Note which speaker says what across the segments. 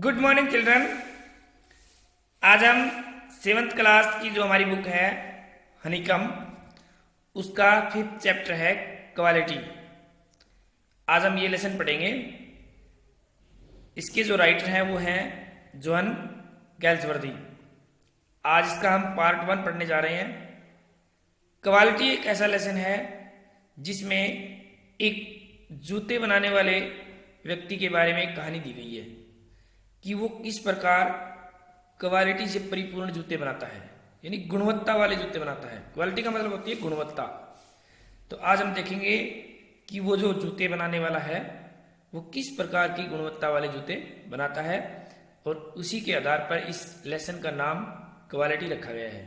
Speaker 1: Good morning children. आज हम seventh class की जो हमारी बुक है हनीकम, उसका 5th चैप्टर है क्वालिटी। आज हम ये लेसन पढ़ेंगे। इसके जो राइटर हैं वो हैं जोहन गैल्सवर्दी। आज इसका हम पार्ट 1 पढ़ने जा रहे हैं। क्वालिटी एक ऐसा लेसन है जिसमें एक जूते बनाने वाले व्यक्ति के बारे में एक कहानी दी गई है कि वो किस प्रकार क्वालिटी से परिपूर्ण जूते बनाता है, यानी गुणवत्ता वाले जूते बनाता है। क्वालिटी का मतलब होती है गुणवत्ता। तो आज हम देखेंगे कि वो जो जूते बनाने वाला है वो किस प्रकार की गुणवत्ता वाले जूते बनाता है, और उसी के आधार पर इस लेसन का नाम क्वालिटी रखा गया है।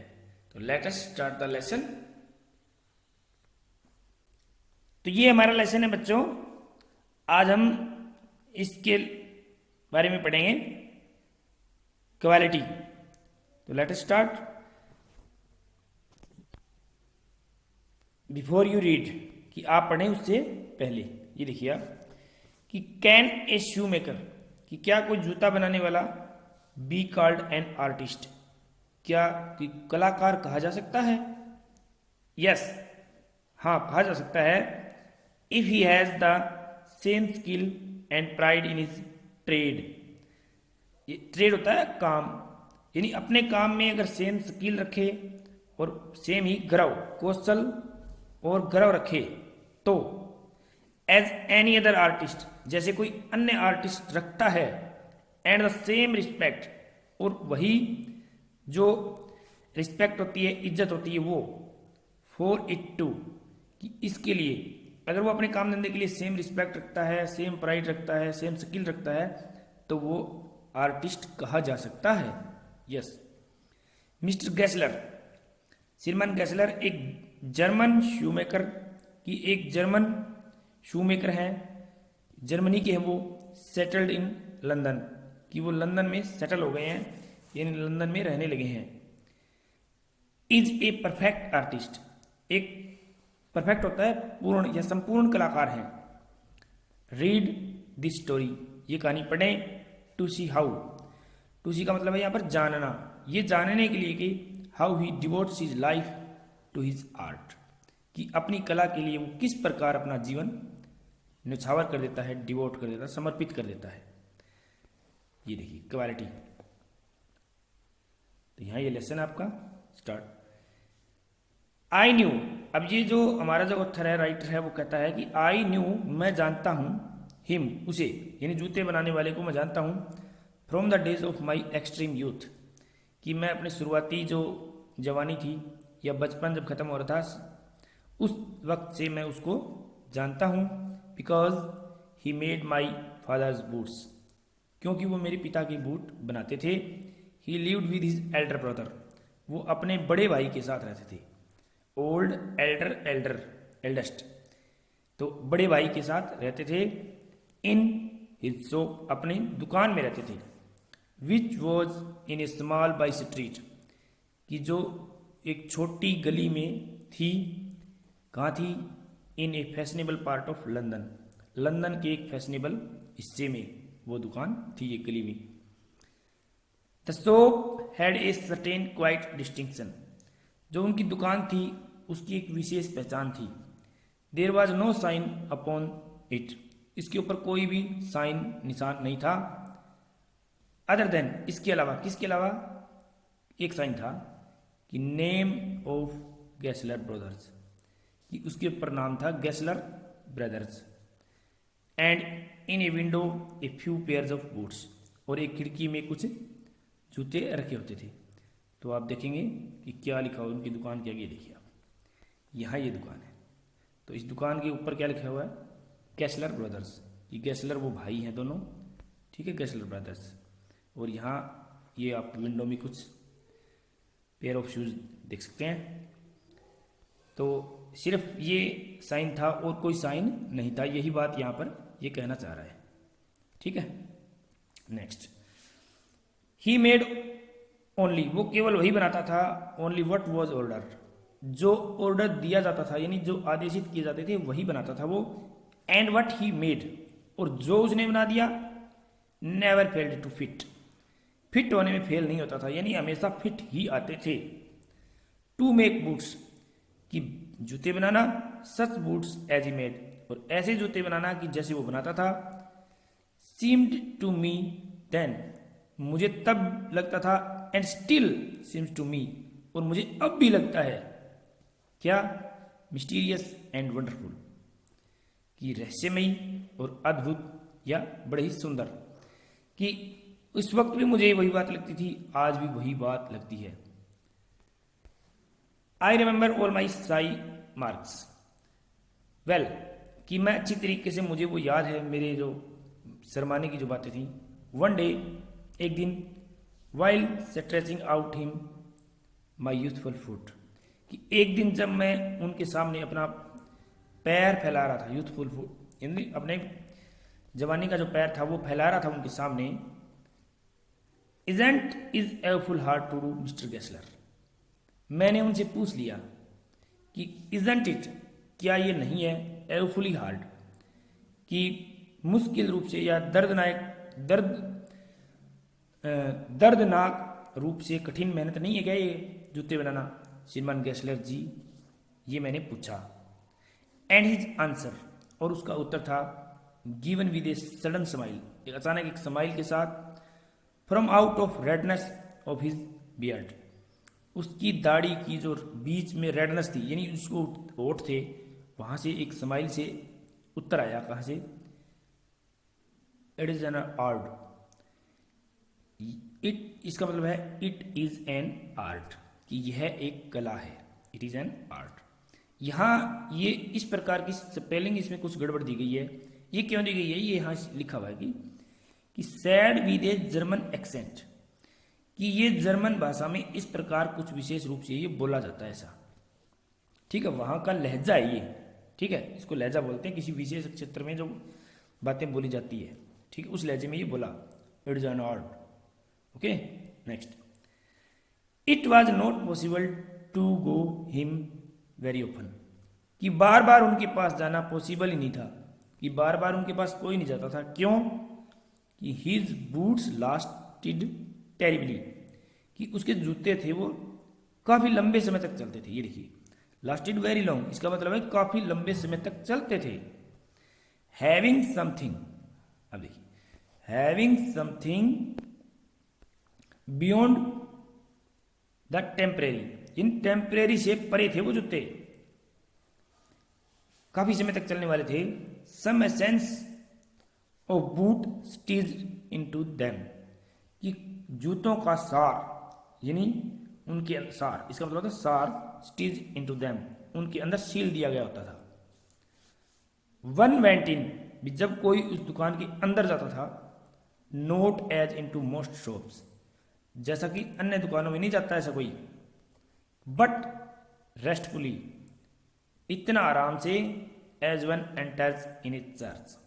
Speaker 1: तो let us start the lesson. तो ये हमारा लेसन है बच्चों। आज हम इसके बारे में पढ़ेंगे क्वालिटी। तो let us start. Before you read, कि आप पढ़ें उससे पहले ये देखिए आप कि कैन ए शू मेकर, कि क्या कोई जूता बनाने वाला बी कॉल्ड एन आर्टिस्ट, क्या कोई कलाकार कहा जा सकता है? यस, हाँ कहा जा सकता है। If he has the same skill and pride in his trade. ये ट्रेड होता है काम, यानी अपने काम में अगर सेम स्किल रखे और सेम ही गर्व, कौशल और गर्व रखे, तो एज एनी अदर आर्टिस्ट, जैसे कोई अन्य आर्टिस्ट रखता है, एंड द सेम रिस्पेक्ट, और वही जो रिस्पेक्ट होती है, इज्जत होती है वो, फॉर इट टू, कि इसके लिए, अगर वो अपने काम धंधे के लिए सेम रिस्पेक्ट रखता है, सेम प्राइड रखता है, सेम स्किल रखता है, तो वो आर्टिस्ट कहा जा सकता है। यस। मिस्टर गैसलर, श्रीमान गैसलर एक जर्मन शूमेकर, की एक जर्मन शूमेकर हैं, जर्मनी के हैं वो, सेटल्ड इन लंदन, कि वो लंदन में सेटल हो गए हैं, यानी लंदन में रहने लगे हैं। इज ए परफेक्ट आर्टिस्ट, एक परफेक्ट होता है पूर्ण या संपूर्ण कलाकार हैं। रीड दिस स्टोरी, ये कहानी पढ़ें। टू सी हाउ, टू सी का मतलब है यहाँ पर जानना, ये जानने के लिए कि how he devotes his life to his art, कि अपनी कला के लिए वो किस प्रकार अपना जीवन न्यौछावर कर देता है, डिवोट कर देता है, समर्पित कर देता है। ये देखिए क्वालिटी। तो यहाँ ये लेसन आपका स्टार्ट। आई न्यू, अब ये जो हमारा जो ऑथर है, राइटर है, वो कहता है कि आई न्यू, मैं जानता हूं, हिम, उसे, यानी जूते बनाने वाले को मैं जानता हूं, from the days of my extreme youth, कि मैं अपने शुरुआती जो जवानी थी या बचपन जब खत्म हो रहा था, उस वक्त से मैं उसको जानता हूं। Because he made my father's boots, क्योंकि वो मेरे पिता के बूट बनाते थे। ही lived with his Elder brother, वो अपने बड़े भाई के साथ रहते थे। ओल्ड एल्डर एल्डर एल्डेस्ट, तो बड़े भाई के साथ रहते थे। इन हिज शॉप, अपनी दुकान में रहते थे। Which was in a small by street, कि जो एक छोटी गली में थी। कहाँ थी? In a fashionable part of London, London के एक फैशनेबल हिस्से में वो दुकान थी, एक गली में। The shop had a certain quite distinction, जो उनकी दुकान थी उसकी एक विशेष पहचान थी। There was no sign upon it, इसके ऊपर कोई भी साइन, निशान नहीं था। अदर देन, इसके अलावा, किसके अलावा? एक साइन था कि नेम ऑफ गैसलर ब्रदर्स, कि उसके ऊपर नाम था Gessler Brothers. And in a window a few pairs of boots, और एक खिड़की में कुछ जूते रखे होते थे। तो आप देखेंगे कि क्या लिखा हुआ उनकी दुकान के आगे। देखिए आप, यहाँ ये दुकान है, तो इस दुकान के ऊपर क्या लिखा हुआ है? गैसलर ब्रदर्स। ये गैसलर वो भाई हैं दोनों, ठीक है, गैसलर ब्रदर्स। और यहाँ ये आप विंडो में कुछ पेयर ऑफ शूज देख सकते हैं। तो सिर्फ ये साइन था और कोई साइन नहीं था, यही बात यहाँ पर ये कहना चाह रहा है, ठीक है। नेक्स्ट, ही मेड ओनली, वो केवल वही बनाता था। ओनली वट वॉज ऑर्डर, जो ऑर्डर दिया जाता था, यानी जो आदेशित किए जाते थे वही बनाता था वो। एंड वट ही मेड, और जो उसने बना दिया, never failed to fit, fit होने में फेल नहीं होता था, यानी हमेशा फिट ही आते थे। टू मेक बूट्स, कि जूते बनाना, सच बूट्स एज ही मेड, और ऐसे जूते बनाना कि जैसे वो बनाता था। सीम्ड टू मी देन, मुझे तब लगता था, and still seems to me, और मुझे अब भी लगता है, क्या, मिस्टीरियस एंड वंडरफुल, कि रहस्यमयी और अद्भुत या बड़े ही सुंदर, कि उस वक्त भी मुझे वही बात लगती थी, आज भी वही बात लगती है। I remember all my Sai marks well, कि मैं अच्छी तरीके से, मुझे वो याद है मेरे जो शर्माने की जो बातें थी। वन डे, एक दिन, while stretching out him my youthful foot, कि एक दिन जब मैं उनके सामने अपना पैर फैला रहा था, यूथफुल फुट यानी अपने जवानी का जो पैर था वो फैला रहा था उनके सामने। Isn't it awful hard to do mister Gessler, मैंने उनसे पूछ लिया कि इजेंट इट, क्या ये नहीं है, एवफुली हार्ड, कि मुश्किल रूप से या दर्दनाक रूप से कठिन मेहनत नहीं है क्या ये जूते बनाना श्रीमान गेस्लर जी, ये मैंने पूछा। एंड हिज आंसर, और उसका उत्तर था, given with a sudden smile, एक अचानक एक स्माइल के साथ, from out of redness of his beard, उसकी दाढ़ी की जो बीच में रेडनेस थी, यानी उसको होठ थे, वहां से एक स्माइल से उत्तर आया, कहां से, it is an art, it इसका मतलब है इट इज एन आर्ट, कि यह एक कला है, इट इज एन आर्ट। यहाँ ये इस प्रकार की स्पेलिंग इसमें कुछ गड़बड़ दी गई है, ये क्यों दी गई है, ये यहाँ लिखा हुआ है कि sad with a German accent, कि ये जर्मन भाषा में इस प्रकार कुछ विशेष रूप से ये बोला जाता है ऐसा, ठीक है, वहां का लहजा है ये, ठीक है, इसको लहजा बोलते हैं, किसी विशेष क्षेत्र में जो बातें बोली जाती है, ठीक है, उस लहजे में ये बोला, it is an art. Okay, next, it was not possible to go him very open, कि बार बार उनके पास जाना पॉसिबल ही नहीं था, कि बार बार उनके पास कोई नहीं जाता था, क्यों, कि हिज बूट्स लास्टेड टेरिबली, कि उसके जूते थे वो काफी लंबे समय तक चलते थे, ये देखिए, लास्टेड वेरी लॉन्ग, इसका मतलब है काफी लंबे समय तक चलते थे। हैविंग समथिंग, अब देखिए, having something beyond the temporary, in temporary से परे थे वो जूते, काफी समय तक चलने वाले थे। Some essence of boot stays into them, कि जूतों का सार, यानी उनके सार, इसका मतलब होता है सार, स्टीज इनटू देम, उनके अंदर सील दिया गया होता था। वन वेंट इन, जब कोई उस दुकान के अंदर जाता था, not as into most shops, जैसा कि अन्य दुकानों में नहीं जाता ऐसा कोई, बट रेस्टफुली, इतना आराम से, as one enters in a church,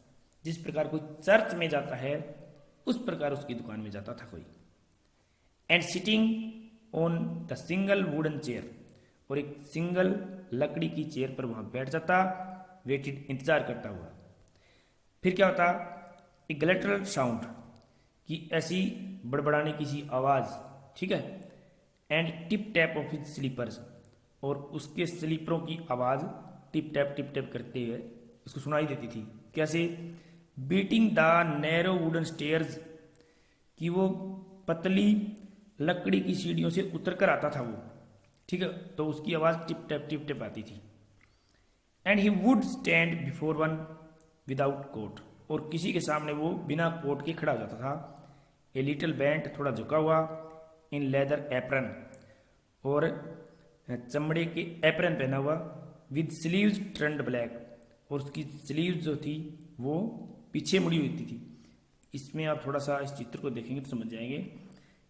Speaker 1: जिस प्रकार कोई चर्च में जाता है उस प्रकार उसकी दुकान में जाता था कोई। And sitting on the single wooden chair, और एक सिंगल लकड़ी की चेयर पर वहां बैठ जाता, वेटेड, इंतजार करता हुआ। फिर क्या होता, ए ग्लेटरल साउंड, कि ऐसी बड़बड़ाने की सी आवाज, ठीक है, and tip tap of his slippers, और उसके स्लीपरों की आवाज टिप टैप करते हुए उसको सुनाई देती थी, कैसे, beating the narrow wooden stairs, कि वो पतली लकड़ी की सीढ़ियों से उतर कर आता था वो, ठीक है, तो उसकी आवाज टिप टैप आती थी। And he would stand before one without coat, और किसी के सामने वो बिना कोट के खड़ा हो जाता था। ए लिटिल बैंड, थोड़ा झुका हुआ, इन लेदर एप्रन, और चमड़े के एप्रन पहना हुआ, विद स्लीव्स टर्न्ड ब्लैक, और उसकी स्लीव्स जो थी वो पीछे मुड़ी हुई थी। इसमें आप थोड़ा सा इस चित्र को देखेंगे तो समझ जाएंगे,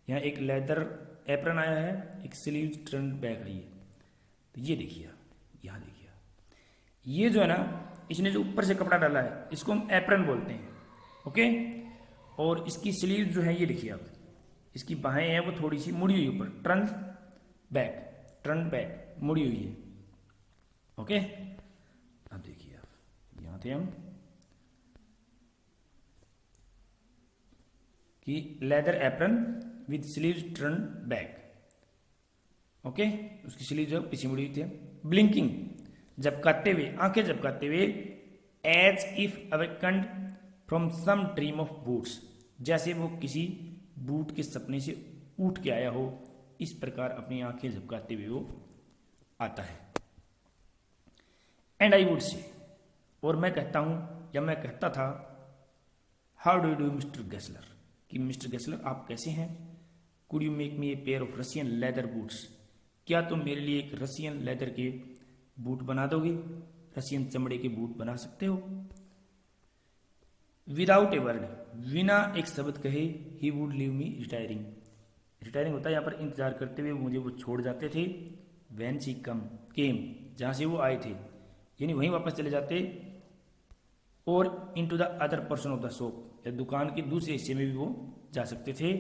Speaker 1: यहाँ एक लेदर एप्रन आया है, एक स्लीव्स टर्न्ड बैक आई है, तो ये देखिए, यहाँ देखिए, ये जो है ना, इसने जो ऊपर से कपड़ा डाला है इसको हम एप्रन बोलते हैं, ओके, और इसकी स्लीव जो है ये देखिए आप, इसकी बाहें हैं वो थोड़ी सी मुड़ी हुई ऊपर, टर्न बैक मुड़ी हुई है, ओके। अब देखिए आप, यहां थे हम, कि leather apron with sleeves turn back, okay, उसकी स्लीव जो पीछे मुड़ी हुई थी। ब्लिंकिंग, झपकाते हुए, आंखें झपकाते हुए, as if awakened from some dream of boots, जैसे वो किसी बूट के सपने से उठ के आया हो, इस प्रकार अपनी आंखें झपकाते हुए वो आता है। एंड आई वुड से, और मैं कहता हूं या मैं कहता था, how do you do mister Gessler, कि मिस्टर गेसलर आप कैसे हैं। Could you make me a pair of Russian leather boots, क्या तुम मेरे लिए एक रशियन लेदर के बूट बना दोगे, रशियन चमड़े के बूट बना सकते हो। विदाउट ए वर्ड, बिना एक शब्द कहे, he would leave me retiring, retiring होता है यहाँ पर इंतजार करते हुए मुझे वो छोड़ जाते थे। वैन शी केम, जहाँ से वो आए थे, यानी वहीं वापस चले जाते, और into the other person of the shop, या दुकान के दूसरे हिस्से में भी वो जा सकते थे।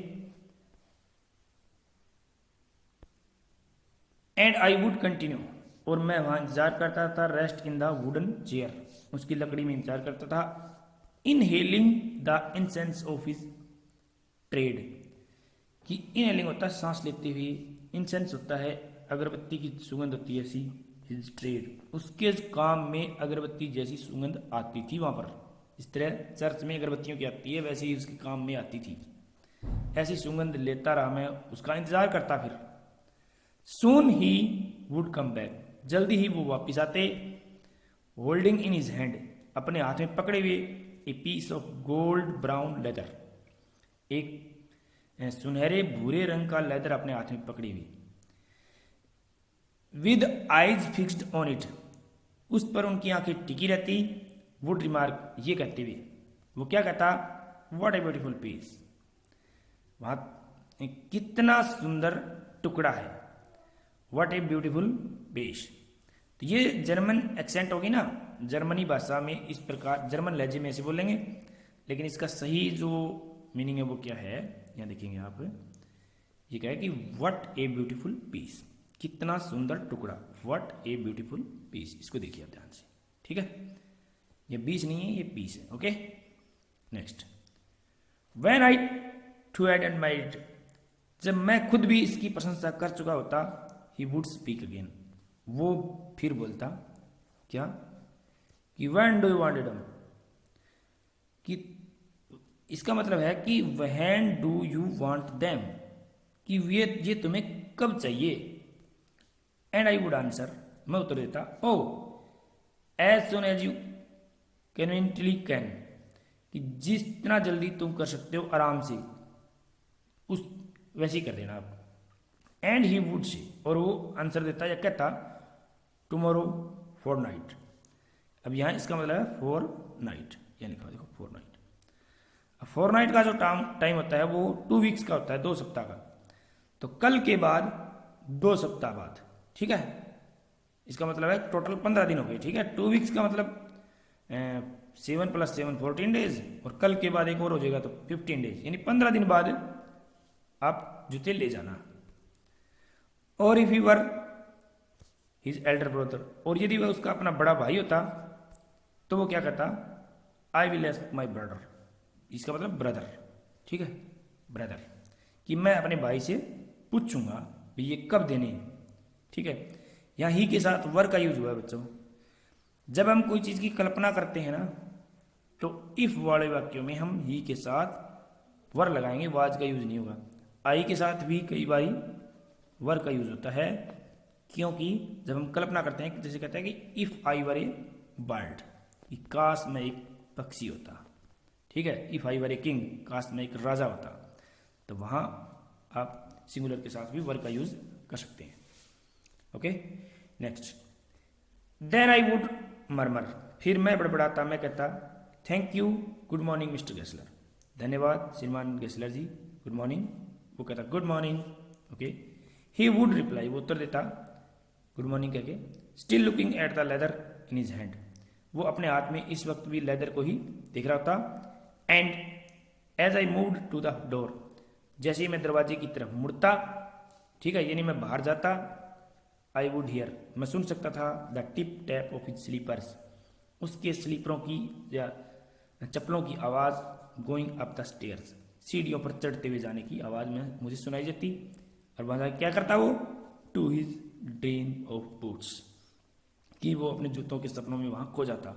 Speaker 1: एंड आई वुड कंटिन्यू, और मैं वहां इंतजार करता था, rest in the wooden chair, उसकी लकड़ी में इंतजार करता था, inhaling the incense of his trade, कि इनहेलिंग होता है सांस लेते हुए, इंसेंस होता है अगरबत्ती की सुगंध होती है ऐसी, हिज ट्रेड, उसके काम में अगरबत्ती जैसी सुगंध आती थी वहां पर, इस तरह चर्च में अगरबत्तियों की आती है वैसे ही उसके काम में आती थी, ऐसी सुगंध लेता रहा मैं, उसका इंतजार करता। फिर सून ही वुड कम बैक, जल्दी ही वो वापिस आते, होल्डिंग इन हिज हैंड, अपने हाथ में पकड़े हुए, a piece of gold brown leather, एक सुनहरे भूरे रंग का लेदर अपने हाथ में पकड़ी हुई, with eyes fixed on it, उस पर उनकी आंखें टिकी रहती। वुड रिमार्क, ये कहते हुए, वो क्या कहता, व्हाट ए ब्यूटीफुल पीस, वहां कितना सुंदर टुकड़ा है, व्हाट ए ब्यूटीफुल पीस। तो ये जर्मन एक्सेंट होगी ना, जर्मनी भाषा में इस प्रकार, जर्मन लहजे में ऐसे बोलेंगे, लेकिन इसका सही जो मीनिंग है वो क्या है, यहाँ देखेंगे आप, ये क्या है कि व्हाट ए ब्यूटीफुल पीस, कितना सुंदर टुकड़ा, व्हाट ए ब्यूटीफुल पीस, इसको देखिए आप ध्यान से, ठीक है, ये बीस नहीं है, ये पीस है, okay. Next, when I too had admired, जब मैं खुद भी इसकी प्रशंसा कर चुका होता, ही वुड स्पीक अगेन, वो फिर बोलता, क्या, कि when do you want it, कि इसका मतलब है कि when do you want them, कि ये तुम्हें कब चाहिए। एंड आई वुड आंसर, मैं उत्तर देता, oh as soon as you conveniently can, कि जितना जल्दी तुम कर सकते हो आराम से, उस वैसे ही कर देना आप। एंड ही वुड से, और वो आंसर देता या कहता, टुमारो फॉर नाइट, अब यहां इसका मतलब है फॉर नाइट, यानी देखो फॉर नाइट, फॉर नाइट का जो टाइम होता है वो 2 वीक्स का होता है, 2 सप्ताह का, तो कल के बाद 2 सप्ताह बाद, ठीक है, इसका मतलब है टोटल 15 दिन हो गए, ठीक है। 2 वीक्स का मतलब 7 + 7 14 डेज, और कल के बाद एक और हो जाएगा तो 15 डेज, यानी 15 दिन बाद आप जूते ले जाना। और if you were his Elder brother, और यदि वह उसका अपना बड़ा भाई होता तो वो क्या कहता, I will ask my brother, इसका मतलब ब्रदर, ठीक है, ब्रदर, कि मैं अपने भाई से पूछूंगा भाई ये कब देने हैं, ठीक है। यहाँ ही के साथ वर का यूज हुआ है बच्चों, जब हम कोई चीज की कल्पना करते हैं ना, तो इफ वाले वाक्यों में हम ही के साथ वर लगाएंगे, वाज का यूज नहीं होगा। आई के साथ भी कई बार वर का यूज होता है, क्योंकि जब हम कल्पना करते हैं, जैसे कहते हैं कि if I were A bird, काश में एक पक्षी होता, ठीक है, if I were a king, काश में एक राजा होता, तो वहां आप सिंगुलर के साथ भी वर का यूज कर सकते हैं, okay. Next, then I would murmur, फिर मैं बड़बड़ाता, मैं कहता, thank you good morning Mister Gessler, धन्यवाद श्रीमान गेसलर जी, गुड मॉर्निंग, वो कहता good morning, okay. He would reply, वो उत्तर देता गुड मॉर्निंग कह के, still looking at the leather in his hand, वो अपने हाथ में इस वक्त भी लेदर को ही देख रहा होता। And as I moved to the door, जैसे ही मैं दरवाजे की तरफ मुड़ता, ठीक है, यानी मैं बाहर जाता, आई वुड हियर, मैं सुन सकता था, the tip tap of his slippers, उसके स्लीपरों की या चप्पलों की आवाज, गोइंग अप द स्टेयर्स, सीढ़ियों पर चढ़ते हुए जाने की आवाज़ में मुझे सुनाई देती। और वहाँ क्या करता वो, to his dream of boots, कि वो अपने जूतों के सपनों में वहाँ खो जाता,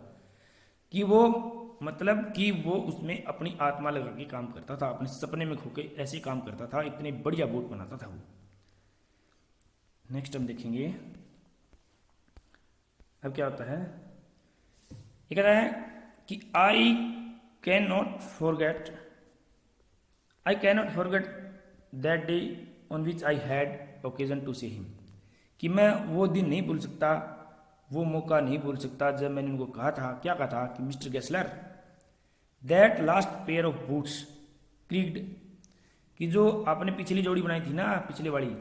Speaker 1: कि वो मतलब कि वो उसमें अपनी आत्मा लगा के काम करता था, अपने सपने में खो के ऐसे काम करता था, इतने बढ़िया बूट बनाता था वो। नेक्स्ट हम देखेंगे अब क्या होता है। ये कहता है कि I can not forget that day on which I had occasion to see him, कि मैं वो दिन नहीं भूल सकता, वो मौका नहीं भूल सकता जब मैंने उनको कहा था, क्या कहा था कि Mister Gessler that last pair of boots creaked, कि जो आपने पिछली जोड़ी बनाई थी ना, पिछले वाली,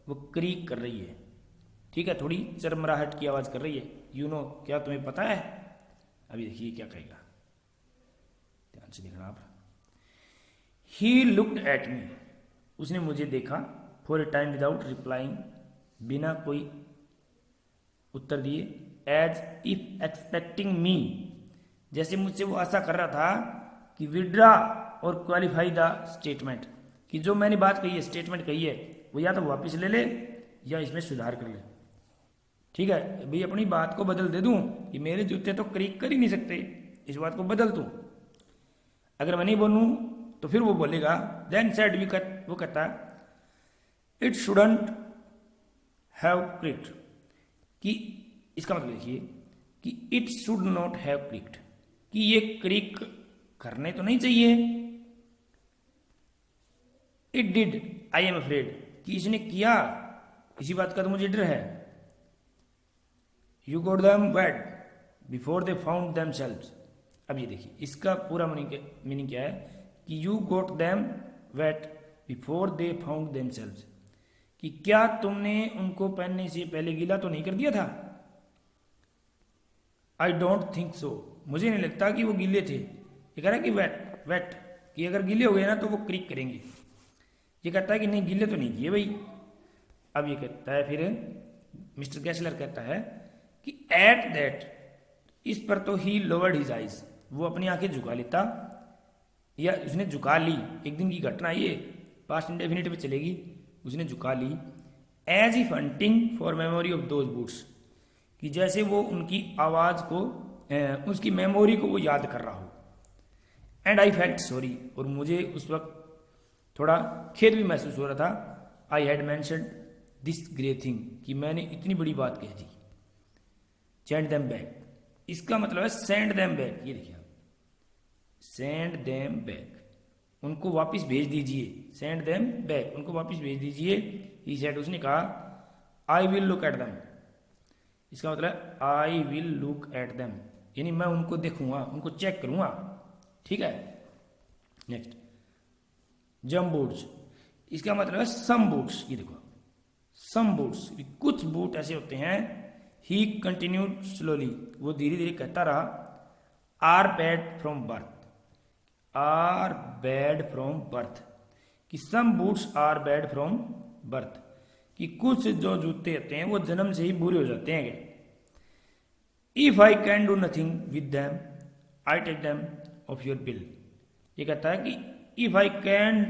Speaker 1: वो क्रीक कर रही है, ठीक है, थोड़ी चरमराहट की आवाज़ कर रही है। यू नो, क्या तुम्हें पता है? अभी देखिए क्या कहेगा, ध्यान से देखना आप। ही लुक्ड एट मी, उसने मुझे देखा, for a time without replying, बिना कोई उत्तर दिए, एज इफ एक्सपेक्टिंग मी, जैसे मुझसे वो आशा कर रहा था कि विड्रा और क्वालिफाई द स्टेटमेंट, कि जो मैंने बात कही है, स्टेटमेंट कही है, वो या तो वापस ले ले या इसमें सुधार कर ले। ठीक है भाई, अपनी बात को बदल दे दूं कि मेरे जूते तो क्रीक कर ही नहीं सकते, इस बात को बदल दूं। अगर मैं नहीं बोलूं तो फिर वो बोलेगा, देन सेड वो कहता है इट शुडंट हैव क्रिक्ड, कि इसका मतलब देखिए कि इट शुड नॉट हैव क्रिक्ड, कि ये क्रिक करने तो नहीं चाहिए। It did I am afraid, कि इसने किया, इसी बात का तो मुझे डर है। You got them wet before they found themselves, अब ये देखिए इसका पूरा मीनिंग क्या है कि you got them wet before they found themselves, कि क्या तुमने उनको पहनने से पहले गीला तो नहीं कर दिया था? आई डोंट थिंक सो, मुझे नहीं लगता कि वो गीले थे। ये कह रहा है कि वेट, कि अगर गीले हो गए ना तो वो क्रिक करेंगे। ये कहता है कि नहीं गीले तो नहीं किए भाई। अब ये कहता है फिर मिस्टर गेस्लर कहता है कि एट दैट, इस पर तो ही लोवर्ड हिज आइज, वो अपनी आंखें झुका लेता, या उसने झुका ली, एक दिन की घटना ये पास्ट इंडेफिनिट में चलेगी, उसने झुका ली, as if hunting for memory of those boots, कि जैसे वो उनकी आवाज को, उसकी मेमोरी को वो याद कर रहा हो। एंड आई फेल्ट सॉरी, और मुझे उस वक्त थोड़ा खेद भी महसूस हो रहा था। I had mentioned this great thing, कि मैंने इतनी बड़ी बात कह दी। सेंड देम बैक, इसका मतलब है सेंड देम बैक, ये देखिए सेंड देम बैक, उनको वापस भेज दीजिए। सेंड देम बैक, उनको वापस भेज दीजिए। ही सेड, उसने कहा I will look at them, इसका मतलब I will look at them, यानी मैं उनको देखूंगा, उनको चेक करूंगा। ठीक है, नेक्स्ट जम बूट्स, इसका मतलब है सम बूट्स, ये देखो सम बूट्स, कुछ बूट ऐसे होते हैं। ही कंटिन्यूड स्लोली, वो धीरे धीरे कहता रहा, are bad from birth, are bad from birth, कि some boots are bad from birth, कि कुछ जो जूते होते हैं वो जन्म से ही बुरे हो जाते हैं। If I can do nothing with them I take them off your bill, ये कहता है कि if I can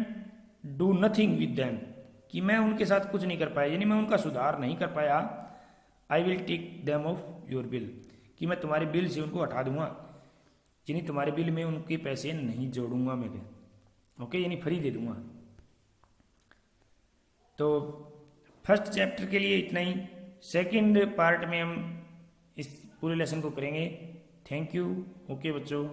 Speaker 1: do nothing with them, कि मैं उनके साथ कुछ नहीं कर पाया, यानी मैं उनका सुधार नहीं कर पाया, I will take them off your bill, कि मैं तुम्हारे बिल से उनको हटा दूंगा, यानी तुम्हारे बिल में उनके पैसे नहीं जोड़ूंगा मेरे, ओके, यानी फ्री दे दूंगा। तो फर्स्ट चैप्टर के लिए इतना ही, सेकंड पार्ट में हम इस पूरे लेसन को करेंगे। थैंक यू, ओके बच्चों।